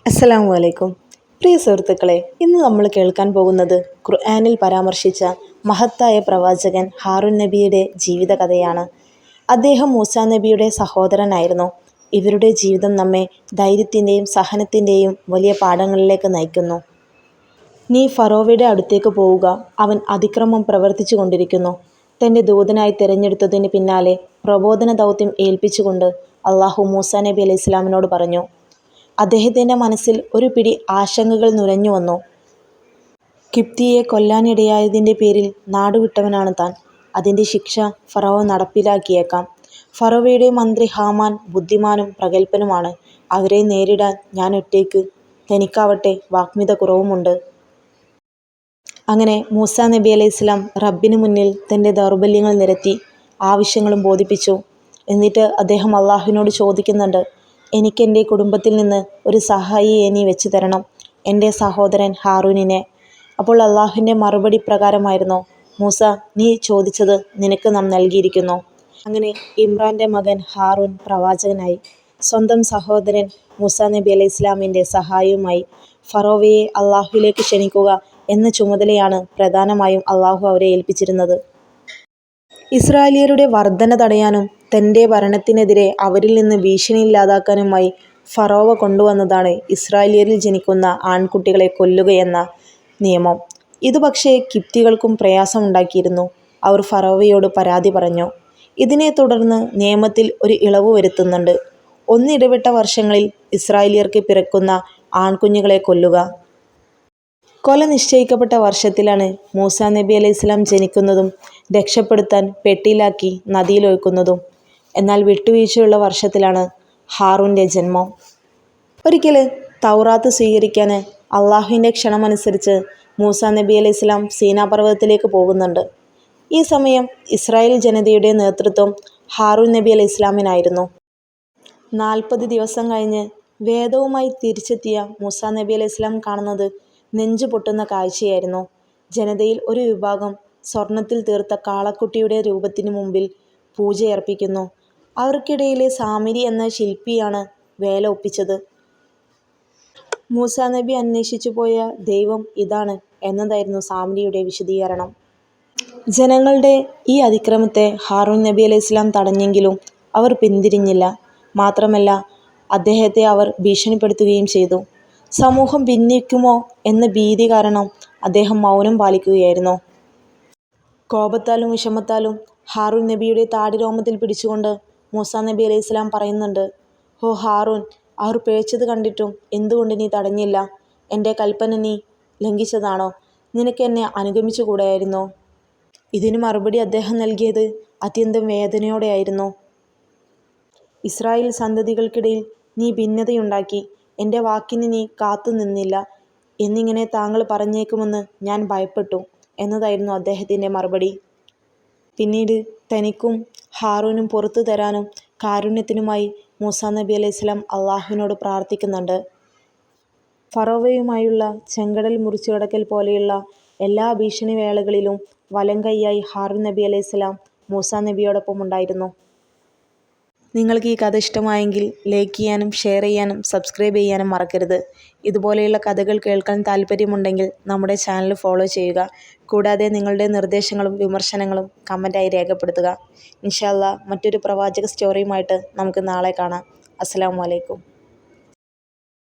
അസ്സലാമു അലൈക്കും. പ്രിയ സുഹൃത്തുക്കളെ, ഇന്ന് നമ്മൾ കേൾക്കാൻ പോകുന്നത് ഖുർആനിൽ പരാമർശിച്ച മഹത്തായ പ്രവാചകൻ ഹാറൂൻ നബിയുടെ ജീവിതകഥയാണ്. അദ്ദേഹം മൂസാ നബിയുടെ സഹോദരനായിരുന്നു. ഇവരുടെ ജീവിതം നമ്മെ ധൈര്യത്തിൻ്റെയും സഹനത്തിൻ്റെയും വലിയ പാഠങ്ങളിലേക്ക് നയിക്കുന്നു. നീ ഫറോവയുടെ അടുത്തേക്ക് പോവുക, അവൻ അതിക്രമം പ്രവർത്തിച്ചു കൊണ്ടിരിക്കുന്നു. തൻ്റെ ദൂതനായി തിരഞ്ഞെടുത്തതിന് പിന്നാലെ പ്രബോധന ദൗത്യം ഏൽപ്പിച്ചുകൊണ്ട് അള്ളാഹു മൂസാ നബി അലൈഹി ഇസ്ലാമിനോട് പറഞ്ഞു. അദ്ദേഹത്തിൻ്റെ മനസ്സിൽ ഒരു പിടി ആശങ്കകൾ നുരഞ്ഞു വന്നു. കിപ്തിയെ കൊല്ലാനിടയായതിൻ്റെ പേരിൽ നാടുവിട്ടവനാണ് താൻ. അതിൻ്റെ ശിക്ഷ ഫറവോ നടപ്പിലാക്കിയേക്കാം. ഫറവയുടെ മന്ത്രി ഹാമാൻ ബുദ്ധിമാനും പ്രഗത്ഭനുമാണ്. അവരെ നേരിടാൻ ഞാൻ ഒറ്റയ്ക്ക്. തനിക്കാവട്ടെ വാഗ്മിത കുറവുമുണ്ട്. അങ്ങനെ മൂസാ നബി അലൈഹി ഇസ്ലാം റബ്ബിന് മുന്നിൽ തൻ്റെ ദൗർബല്യങ്ങൾ നിരത്തി ആവശ്യങ്ങളും ബോധിപ്പിച്ചു. എന്നിട്ട് അദ്ദേഹം അള്ളാഹുവിനോട് ചോദിക്കുന്നുണ്ട്, എനിക്കെൻ്റെ കുടുംബത്തിൽ നിന്ന് ഒരു സഹായിയെ നീ വെച്ച് തരണം, എൻ്റെ സഹോദരൻ ഹാറൂനിനെ. അപ്പോൾ അള്ളാഹുവിൻ്റെ മറുപടി പ്രകാരമായിരുന്നു, മൂസ, നീ ചോദിച്ചത് നിനക്ക് നാം നൽകിയിരിക്കുന്നു. അങ്ങനെ ഇമ്രാൻ്റെ മകൻ ഹാറൂൻ പ്രവാചകനായി. സ്വന്തം സഹോദരൻ മൂസാ നബി അലൈഹി ഇസ്ലാമിൻ്റെ സഹായവുമായി ഫറോവയെ അള്ളാഹുവിലേക്ക് ക്ഷണിക്കുക എന്ന ചുമതലയാണ് പ്രധാനമായും അള്ളാഹു അവരെ ഏൽപ്പിച്ചിരുന്നത്. ഇസ്രായേലിയരുടെ വർധന തടയാനും തൻ്റെ ഭരണത്തിനെതിരെ അവരിൽ നിന്ന് ഭീഷണിയില്ലാതാക്കാനുമായി ഫറോവ കൊണ്ടുവന്നതാണ് ഇസ്രായേലിയരിൽ ജനിക്കുന്ന ആൺകുട്ടികളെ കൊല്ലുകയെന്ന നിയമം. ഇതു പക്ഷേ കിപ്തികൾക്കും പ്രയാസമുണ്ടാക്കിയിരുന്നു. അവർ ഫറോവയോട് പരാതി പറഞ്ഞു. ഇതിനെ തുടർന്ന് നിയമത്തിൽ ഒരു ഇളവ് വരുത്തുന്നുണ്ട്. ഒന്നിടവിട്ട വർഷങ്ങളിൽ ഇസ്രായേലിയർക്ക് പിറക്കുന്ന ആൺകുഞ്ഞുങ്ങളെ കൊല്ലുക. കൊല നിശ്ചയിക്കപ്പെട്ട വർഷത്തിലാണ് മൂസാ നബി അലൈഹി ഇസ്ലാം ജനിക്കുന്നതും രക്ഷപ്പെടുത്താൻ പെട്ടിയിലാക്കി നദിയിലൊഴുക്കുന്നതും. എന്നാൽ വിട്ടുവീഴ്ചയുള്ള വർഷത്തിലാണ് ഹാറൂൻ്റെ ജന്മം. ഒരിക്കൽ തൗറാത്ത് സ്വീകരിക്കാൻ അള്ളാഹുവിൻ്റെ ക്ഷണമനുസരിച്ച് മൂസാ നബി അലൈഹി ഇസ്ലാം സീനാ പർവ്വതത്തിലേക്ക് പോകുന്നുണ്ട്. ഈ സമയം ഇസ്രായേൽ ജനതയുടെ നേതൃത്വം ഹാറൂൻ നബി അലൈഹി ഇസ്ലാമിനായിരുന്നു. 40 ദിവസം കഴിഞ്ഞ് വേദവുമായി തിരിച്ചെത്തിയ മൂസാ നബി അലൈഹി ഇസ്ലാം കാണുന്നത് നെഞ്ചു പൊട്ടുന്ന കാഴ്ചയായിരുന്നു. ജനതയിൽ ഒരു വിഭാഗം സ്വർണത്തിൽ തീർത്ത കാളക്കുട്ടിയുടെ രൂപത്തിനു മുമ്പിൽ പൂജയർപ്പിക്കുന്നു. അവർക്കിടയിലെ സാമിരി എന്ന ശില്പിയാണ് വേല ഒപ്പിച്ചത്. മൂസാ നബി അന്വേഷിച്ചു പോയ ദൈവം ഇതാണ് എന്നതായിരുന്നു സാമിരിയുടെ വിശദീകരണം. ജനങ്ങളുടെ ഈ അതിക്രമത്തെ ഹാറൂൻ നബി അലൈഹി ഇസ്ലാം തടഞ്ഞെങ്കിലും അവർ പിന്തിരിഞ്ഞില്ല. മാത്രമല്ല, അദ്ദേഹത്തെ അവർ ഭീഷണിപ്പെടുത്തുകയും ചെയ്തു. സമൂഹം ഭിന്നിക്കുമോ എന്ന ഭീതി കാരണം അദ്ദേഹം മൗനം പാലിക്കുകയായിരുന്നു. കോപത്താലും വിഷമത്താലും ഹാറൂൻ നബിയുടെ താടിരോമത്തിൽ പിടിച്ചുകൊണ്ട് മൂസാ നബി അലൈഹി ഇസ്ലാം പറയുന്നുണ്ട്, ഓ ഹാറൂൻ, അവർ പിഴച്ചത് കണ്ടിട്ടും എന്തുകൊണ്ട് നീ തടഞ്ഞില്ല? എൻ്റെ കൽപ്പന നീ ലംഘിച്ചതാണോ? നിനക്ക് എന്നെ അനുഗമിച്ചു കൂടായിരുന്നോ? ഇതിന് മറുപടി അദ്ദേഹം നൽകിയത് അത്യന്തം വേദനയോടെയായിരുന്നു. ഇസ്രായേൽ സന്തതികൾക്കിടയിൽ നീ ഭിന്നതയുണ്ടാക്കി, എൻ്റെ വാക്കിന് നീ കാത്തു നിന്നില്ല എന്നിങ്ങനെ താങ്കൾ പറഞ്ഞേക്കുമെന്ന് ഞാൻ ഭയപ്പെട്ടു എന്നതായിരുന്നു അദ്ദേഹത്തിൻ്റെ മറുപടി. പിന്നീട് തനിക്കും ഹാറൂനും പുറത്തു തരാനും കാരുണ്യത്തിനുമായി മൂസാ നബി അലൈഹി ഇസ്ലാം അള്ളാഹുവിനോട് പ്രാർത്ഥിക്കുന്നുണ്ട്. ഫറോവയുമായുള്ള ചെങ്കടൽ മുറിച്ചു കടക്കൽ പോലെയുള്ള എല്ലാ ഭീഷണി വേളകളിലും വലം കൈയായി ഹാറൂൻ നബി അലൈഹി ഇസ്ലാം മൂസാ നബിയോടൊപ്പം ഉണ്ടായിരുന്നു. നിങ്ങൾക്ക് ഈ കഥ ഇഷ്ടമായെങ്കിൽ ലൈക്ക് ചെയ്യാനും ഷെയർ ചെയ്യാനും സബ്സ്ക്രൈബ് ചെയ്യാനും മറക്കരുത്. ഇതുപോലെയുള്ള കഥകൾ കേൾക്കാൻ താല്പര്യമുണ്ടെങ്കിൽ നമ്മുടെ ചാനൽ ഫോളോ ചെയ്യുക. കൂടാതെ നിങ്ങളുടെ നിർദ്ദേശങ്ങളും വിമർശനങ്ങളും കമൻറ്റായി രേഖപ്പെടുത്തുക. ഇൻഷാ അല്ലാഹ് മറ്റൊരു പ്രവാചക സ്റ്റോറിയുമായിട്ട് നമുക്ക് നാളെ കാണാം. അസ്സലാമു അലൈക്കും.